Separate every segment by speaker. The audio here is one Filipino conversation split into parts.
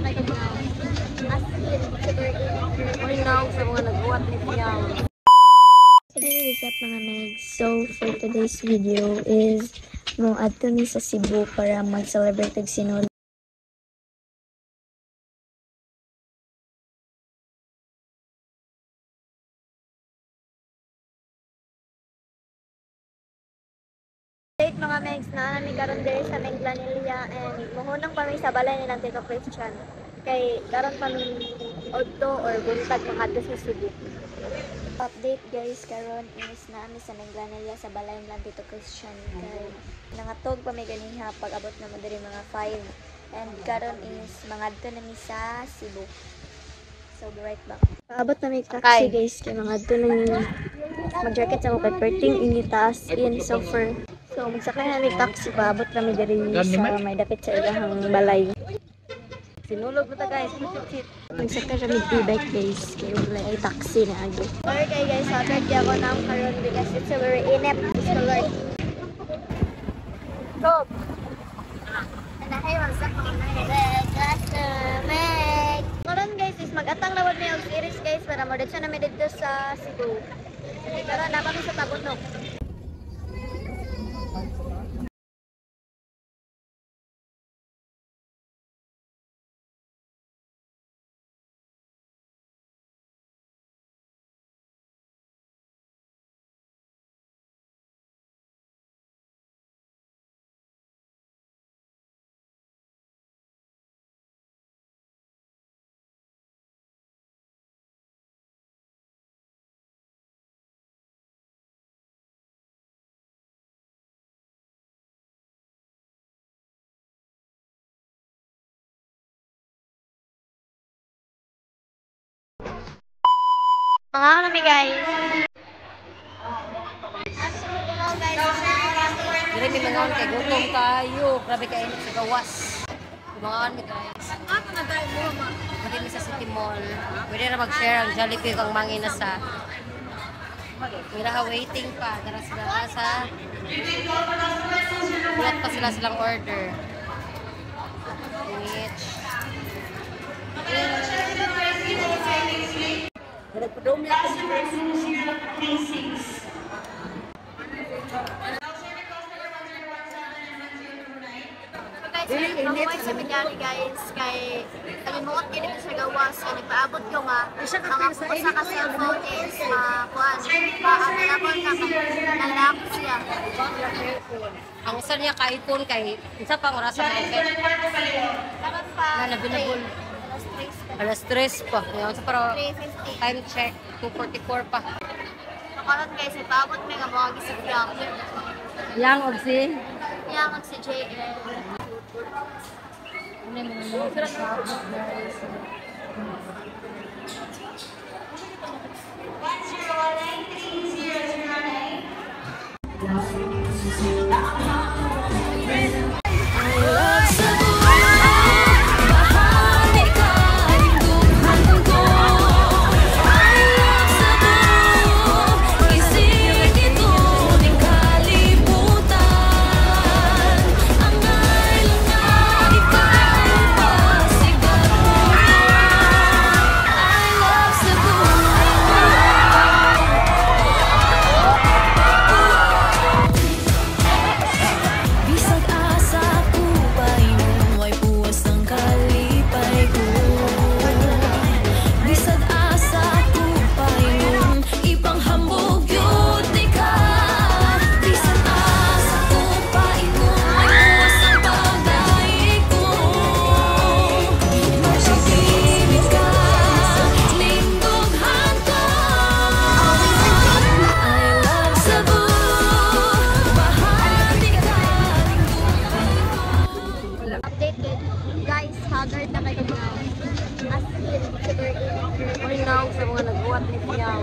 Speaker 1: na kayo na. As in, super init. Malinaw sa mga nagbuhat ni Piang. Hey, what's up mga Megs? So, for today's video is mo adto ni sa Cebu para mag-celebrate og sinul. Mga Megs, na mi karon diri sa Menglanilla and mohunong pa mi sa balay nilang Tito Christian. Kay karon pa mi auto or buntag mga sa Cebu. Update guys, karon is naami sa Menglanilla sa balay nilang Tito Christian. Kay nangatog pa mi ganiha pag abot na mo diri mga 5. And karon is mangadto na mi sa Cebu. So be right back. Paabot na mi taxi guys, kay mangadto na mi mag-jacket sa mga perting initaas in suffer. So, magsakay na may taxi pa, abot kami diri sa may dapit sa ilahang balay. Sinulog mo ta guys, sit. Magsakay kami e-bike guys, kaya wala ay taxi na agi. Okay guys, agad ako na ang karon because it's a very init. It's color. Go! Anahay, magsakay na karon guys, is mag-atang lawad na yung series guys para mo-dito na may dito sa Cebu. Karon na kami sa Tabunok. Mga kami guys. Hello guys.
Speaker 2: Dire mi mangaon kay gutom kayo. Grabe ka init sa gawas. Mangaon mi guys.
Speaker 1: Ako na tayo mo ma.
Speaker 2: Pwede mi sa City Mall. Pwede ra mag-share ang Jollibee kang mangina sa. Mira waiting pa. Dara sila sa. Bulat pa sila silang order. Mitch. Nagpadom niya ako sa
Speaker 1: Mabuhay sa Bigani guys, kay kalimuot kayo dito sa gawas, kaya nagpaabot ko nga, mga pusa ka cellphone is makuhan, pa-available na nalapos siya.
Speaker 2: Ang isa niya ka iPhone kay isa pang oras sa market.
Speaker 1: Karon pa,
Speaker 2: Na binabol. Alas 3 pa. Ngayon sa pero
Speaker 1: 3:50.
Speaker 2: time check 2:44 pa.
Speaker 1: Karon guys, ipaabot may nga mga gisip yang.
Speaker 2: Yang og si
Speaker 1: Yang ang si JL.
Speaker 2: ano yung mga sabot guys.
Speaker 1: Guys, haggard na kayo na. As in, super init.
Speaker 2: Malinaw sa mga nagbuhat ni Piang.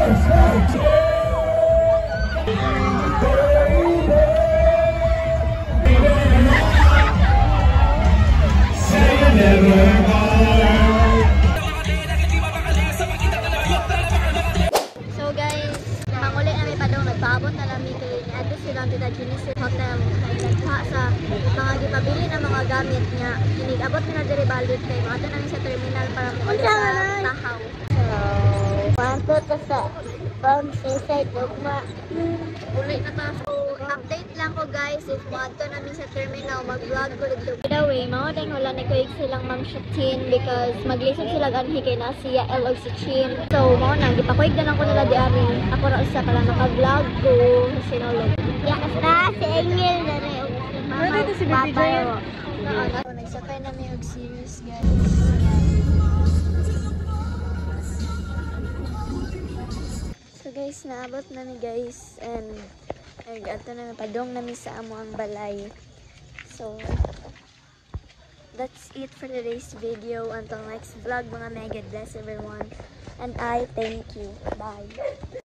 Speaker 1: So guys, manguli namin pa daw, nagpaabot na namin kay niadto silang Tita Genesis Hotel kay nagha sa mga gipabili na mga gamit niya. Inigabot na diri balik kay mga namin sa terminal para mauli sa tahaw. So, panto to sa from seaside ugma. Uli na ta. Update lang ko guys if maadto namin sa terminal mag-vlog ko dito. By the way, mao din wala ni ko silang Ma'am Shatin because maglisod sila ganhi kay na siya L og si Chin. So mao na gipakuig na ko nila di ari. Ako ra usa pala naka-vlog ko sinulog. Ya basta si Engel na rin og si Mama. Pwede si Baby Jay. Nagsakay na mi og series guys. So guys, naabot na ni guys and ato na padong nami sa amo ang balay. So that's it for today's video. Until next vlog mga mega, bless everyone and I thank you. Bye.